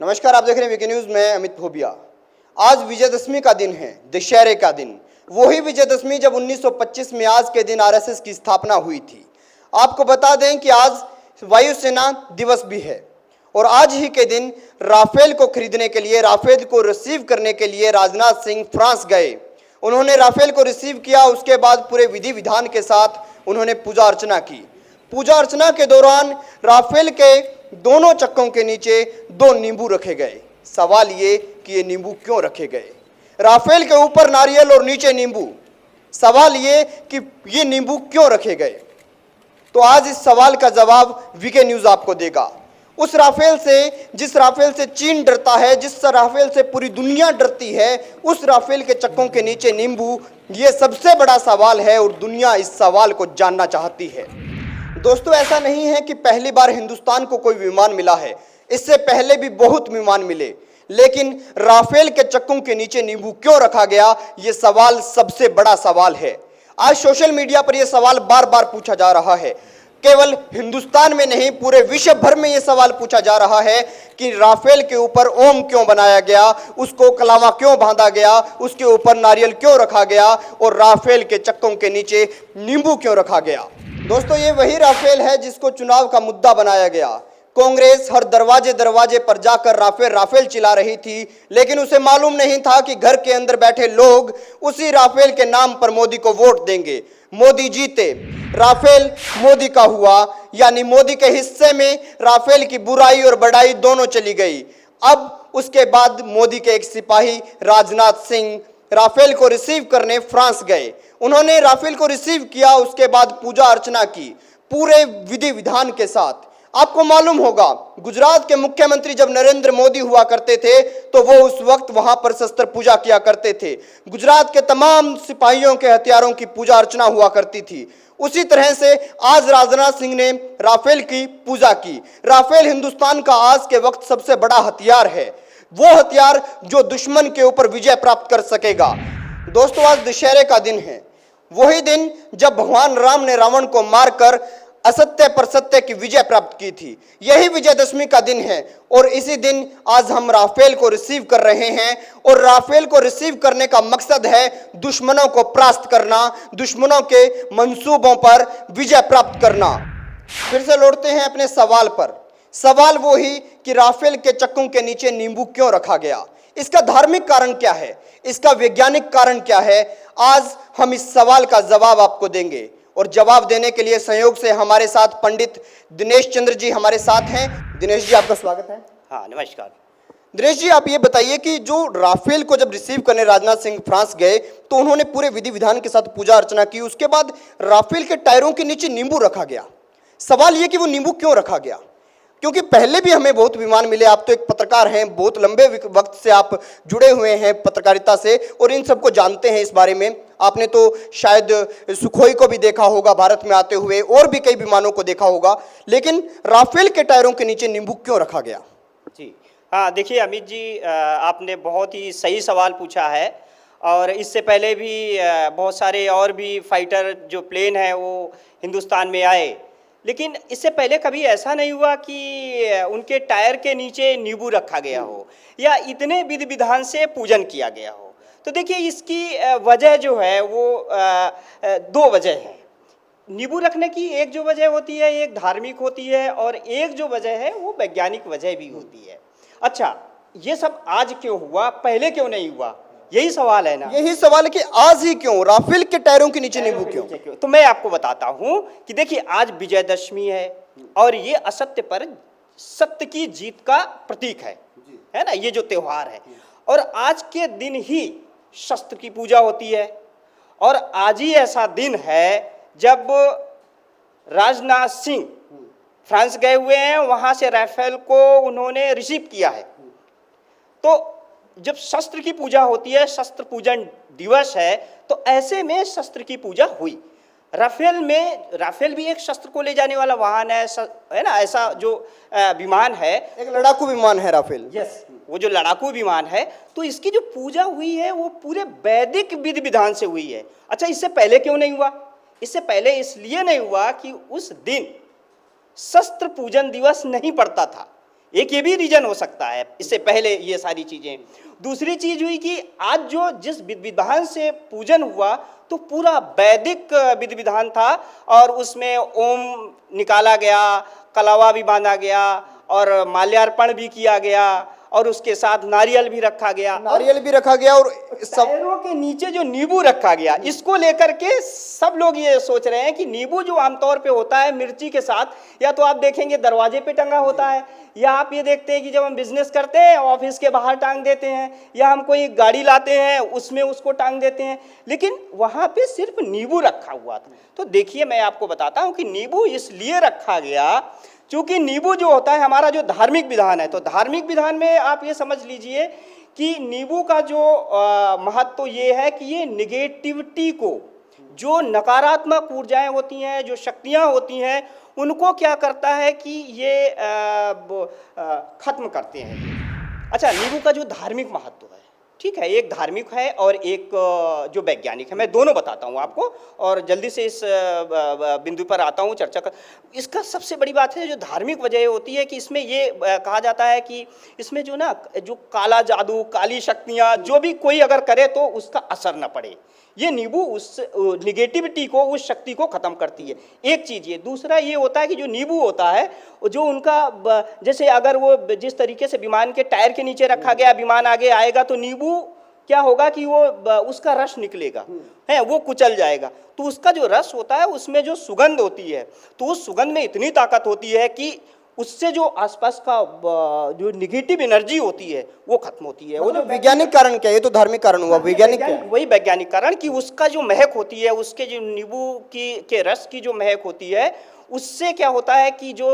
नमस्कार, आप देख रहे हैं वीके न्यूज में अमित भोबिया। आज विजयदशमी का दिन है, दशहरे का दिन। वही विजयदशमी जब 1925 में आज के दिन आरएसएस की स्थापना हुई थी। आपको बता दें कि आज वायुसेना दिवस भी है और आज ही के दिन राफेल को खरीदने के लिए, राफेल को रिसीव करने के लिए राजनाथ सिंह फ्रांस गए। उन्होंने राफेल को रिसीव किया। उसके बाद पूरे विधि विधान के साथ उन्होंने पूजा अर्चना की। पूजा अर्चना के दौरान राफेल के दोनों चक्कों के नीचे दो नींबू रखे गए। सवाल ये कि ये नींबू क्यों रखे गए? राफेल के ऊपर नारियल और नीचे नींबू। सवाल ये कि ये नींबू क्यों रखे गए? तो आज इस सवाल का जवाब वीके न्यूज आपको देगा। उस राफेल से, जिस राफेल से चीन डरता है, जिस राफेल से पूरी दुनिया डरती है, उस राफेल के चक्कों के नीचे नींबू, ये सबसे बड़ा सवाल है और दुनिया इस सवाल को जानना चाहती है। दोस्तों, ऐसा नहीं है कि पहली बार हिंदुस्तान को कोई विमान मिला है। इससे पहले भी बहुत विमान मिले, लेकिन राफेल के चक्कों के नीचे नींबू क्यों रखा गया, यह सवाल सबसे बड़ा सवाल है। आज सोशल मीडिया पर यह सवाल बार बार पूछा जा रहा है। केवल हिंदुस्तान में नहीं, पूरे विश्व भर में यह सवाल पूछा जा रहा है कि राफेल के ऊपर ओम क्यों बनाया गया, उसको कलावा क्यों बांधा गया, उसके ऊपर नारियल क्यों रखा गया और राफेल के चक्कों के नीचे नींबू क्यों रखा गया। दोस्तों, ये वही राफेल है जिसको चुनाव का मुद्दा बनाया गया। कांग्रेस हर दरवाजे दरवाजे पर जाकर राफेल राफेल चिल्ला रही थी, लेकिन उसे मालूम नहीं था कि घर के अंदर बैठे लोग उसी राफेल के नाम पर मोदी को वोट देंगे। मोदी जीते, राफेल मोदी का हुआ, यानी मोदी के हिस्से में राफेल की बुराई और बड़ाई दोनों चली गई। अब उसके बाद मोदी के एक सिपाही राजनाथ सिंह राफेल को रिसीव करने फ्रांस गए। उन्होंने राफेल को रिसीव किया, उसके बाद पूजा अर्चना की पूरे विधि विधान के साथ। आपको मालूम होगा, गुजरात के मुख्यमंत्री जब नरेंद्र मोदी हुआ करते थे तो वो उस वक्त वहां पर शस्त्र पूजा किया करते थे। गुजरात के तमाम सिपाहियों के हथियारों की पूजा अर्चना हुआ करती थी। उसी तरह से आज राजनाथ सिंह ने राफेल की पूजा की। राफेल हिंदुस्तान का आज के वक्त सबसे बड़ा हथियार है, वो हथियार जो दुश्मन के ऊपर विजय प्राप्त कर सकेगा। दोस्तों, आज दशहरे का दिन है, वही दिन जब भगवान राम ने रावण को मारकर असत्य पर सत्य की विजय प्राप्त की थी। यही विजयदशमी का दिन है और इसी दिन आज हम राफेल को रिसीव कर रहे हैं। और राफेल को रिसीव करने का मकसद है दुश्मनों को परास्त करना, दुश्मनों के मंसूबों पर विजय प्राप्त करना। फिर से लौटते हैं अपने सवाल पर। सवाल वो ही कि राफेल के चक्कों के नीचे नींबू क्यों रखा गया। इसका धार्मिक कारण क्या है, इसका वैज्ञानिक कारण क्या है, आज हम इस सवाल का जवाब आपको देंगे। और जवाब देने के लिए संयोग से हमारे साथ पंडित दिनेश चंद्र जी हमारे साथ हैं। दिनेश जी, आपका स्वागत है। हाँ, नमस्कार। दिनेश जी, आप ये बताइए कि जो राफेल को जब रिसीव करने राजनाथ सिंह फ्रांस गए तो उन्होंने पूरे विधि विधान के साथ पूजा अर्चना की, उसके बाद राफेल के टायरों के नीचे नींबू रखा गया। सवाल ये कि वो नींबू क्यों रखा गया? क्योंकि पहले भी हमें बहुत विमान मिले। आप तो एक पत्रकार हैं, बहुत लंबे वक्त से आप जुड़े हुए हैं पत्रकारिता से और इन सबको जानते हैं इस बारे में। आपने तो शायद सुखोई को भी देखा होगा भारत में आते हुए, और भी कई विमानों को देखा होगा, लेकिन राफेल के टायरों के नीचे नींबू क्यों रखा गया? जी हाँ, देखिए अमित जी, आपने बहुत ही सही सवाल पूछा है। और इससे पहले भी बहुत सारे और भी फाइटर जो प्लेन हैं वो हिंदुस्तान में आए, लेकिन इससे पहले कभी ऐसा नहीं हुआ कि उनके टायर के नीचे नींबू रखा गया हो या इतने विधि विधान से पूजन किया गया हो। तो देखिए, इसकी वजह जो है वो दो वजह है। नींबू रखने की एक जो वजह होती है, एक धार्मिक होती है, और एक जो वजह है वो वैज्ञानिक वजह भी होती है। अच्छा, ये सब आज क्यों हुआ, पहले क्यों नहीं हुआ, यही सवाल है ना? यही सवाल है कि आज ही क्यों राफेल के टायरों के नीचे नींबू क्यों? तो मैं आपको बताता हूं कि देखिए, आज विजयदशमी है और ये असत्य पर सत्य की जीत का प्रतीक है ना, ये जो त्योहार है। और आज के दिन ही शस्त्र की पूजा होती है और आज ही ऐसा दिन है जब राजनाथ सिंह फ्रांस गए हुए हैं, वहां से राफेल को उन्होंने रिसीव किया है। तो जब शस्त्र की पूजा होती है, शस्त्र पूजन दिवस है, तो ऐसे में शस्त्र की पूजा हुई। राफेल भी एक शस्त्र को ले जाने वाला वाहन है ना, ऐसा जो विमान है, एक लड़ाकू विमान है राफेल। यस, वो जो लड़ाकू विमान है, तो इसकी जो पूजा हुई है वो पूरे वैदिक विधि विधान से हुई है। अच्छा, इससे पहले क्यों नहीं हुआ? इससे पहले इसलिए नहीं हुआ कि उस दिन शस्त्र पूजन दिवस नहीं पड़ता था। एक ये भी रीजन हो सकता है, इससे पहले ये सारी चीजें। दूसरी चीज हुई कि आज जो जिस विधि विधान से पूजन हुआ तो पूरा वैदिक विधि विधान था, और उसमें ओम निकाला गया, कलावा भी बांधा गया और माल्यार्पण भी किया गया, और उसके साथ नारियल भी रखा गया, नारियल भी रखा गया, और सब पैरों के नीचे जो नींबू रखा गया, इसको लेकर के सब लोग ये सोच रहे हैं कि नींबू जो आमतौर पे होता है मिर्ची के साथ, या तो आप देखेंगे दरवाजे पे टंगा होता है, या आप ये देखते हैं कि जब हम बिजनेस करते हैं ऑफिस के बाहर टांग देते हैं, या हम कोई गाड़ी लाते हैं उसमें उसको टांग देते हैं, लेकिन वहाँ पे सिर्फ नींबू रखा हुआ था। तो देखिए मैं आपको बताता हूँ कि नींबू इसलिए रखा गया क्योंकि नींबू जो होता है हमारा जो धार्मिक विधान है, तो धार्मिक विधान में आप ये समझ लीजिए कि नींबू का जो महत्व ये है कि ये निगेटिविटी को, जो नकारात्मक ऊर्जाएं होती हैं, जो शक्तियां होती हैं, उनको क्या करता है कि ये खत्म करते हैं। अच्छा, नींबू का जो धार्मिक महत्व है, ठीक है, एक धार्मिक है और एक जो वैज्ञानिक है, मैं दोनों बताता हूँ आपको और जल्दी से इस बिंदु पर आता हूँ चर्चा कर। इसका सबसे बड़ी बात है जो धार्मिक वजह होती है कि इसमें ये कहा जाता है कि इसमें जो ना जो काला जादू, काली शक्तियाँ जो भी कोई अगर करे तो उसका असर न पड़े, ये नींबू उस निगेटिविटी को, उस शक्ति को खत्म करती है। एक चीज ये। दूसरा ये होता है कि जो नींबू होता है जो उनका जैसे अगर वो जिस तरीके से विमान के टायर के नीचे रखा गया, विमान आगे आएगा तो नींबू क्या होगा कि वो उसका रस निकलेगा, है वो कुचल जाएगा, तो उसका जो रस होता है उसमें जो सुगंध होती है, तो उस सुगंध में इतनी ताकत होती है कि उससे जो आसपास का जो निगेटिव एनर्जी होती है वो खत्म होती है। वो जो वैज्ञानिक कारण क्या है? ये तो धार्मिक कारण हुआ, वैज्ञानिक क्या? वही वैज्ञानिक कारण कि उसका जो महक होती है, उसके जो नींबू की के रस की जो महक होती है, उससे क्या होता है कि जो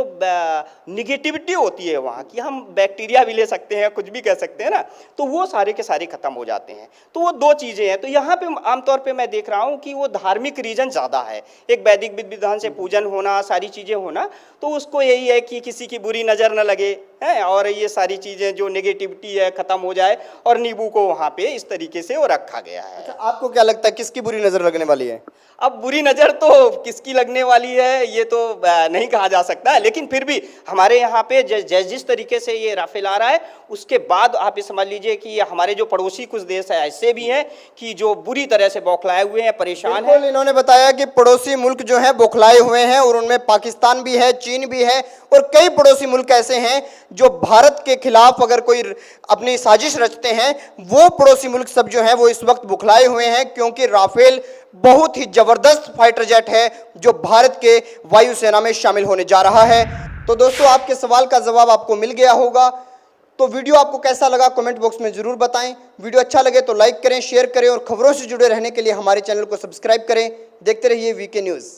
निगेटिविटी होती है वहाँ की, हम बैक्टीरिया भी ले सकते हैं, कुछ भी कह सकते हैं ना, तो वो सारे के सारे खत्म हो जाते हैं। तो वो दो चीज़ें हैं। तो यहाँ पे आमतौर पे मैं देख रहा हूँ कि वो धार्मिक रीजन ज़्यादा है, एक वैदिक विधि विधान से पूजन होना, सारी चीज़ें होना, तो उसको यही है कि किसी की बुरी नज़र न लगे, है, और ये सारी चीज़ें जो नेगेटिविटी है ख़त्म हो जाए, और नींबू को वहाँ पे इस तरीके से वो रखा गया है। अच्छा, आपको क्या लगता है किसकी बुरी नजर लगने वाली है? अब बुरी नज़र तो किसकी लगने वाली है ये तो नहीं कहा जा सकता, लेकिन फिर भी हमारे यहाँ पे जिस तरीके से ये राफेल आ रहा है, उसके बाद आप ये समझ लीजिए कि हमारे जो पड़ोसी कुछ देश है ऐसे भी हैं कि जो बुरी तरह से बौखलाए हुए हैं, परेशान हैं। इन्होंने बताया कि पड़ोसी मुल्क जो है बौखलाए हुए हैं, और उनमें पाकिस्तान भी है, चीन भी है, और कई पड़ोसी मुल्क ऐसे हैं जो भारत के खिलाफ अगर कोई अपनी साजिश रचते हैं, वो पड़ोसी मुल्क सब जो है वो इस वक्त बौखलाए हुए हैं, क्योंकि राफेल बहुत ही जबरदस्त फाइटर जेट है जो भारत के वायुसेना में शामिल होने जा रहा है। तो दोस्तों, आपके सवाल का जवाब आपको मिल गया होगा। तो वीडियो आपको कैसा लगा कमेंट बॉक्स में जरूर बताएं। वीडियो अच्छा लगे तो लाइक करें, शेयर करें, और खबरों से जुड़े रहने के लिए हमारे चैनल को सब्सक्राइब करें। देखते रहिए वीके न्यूज़।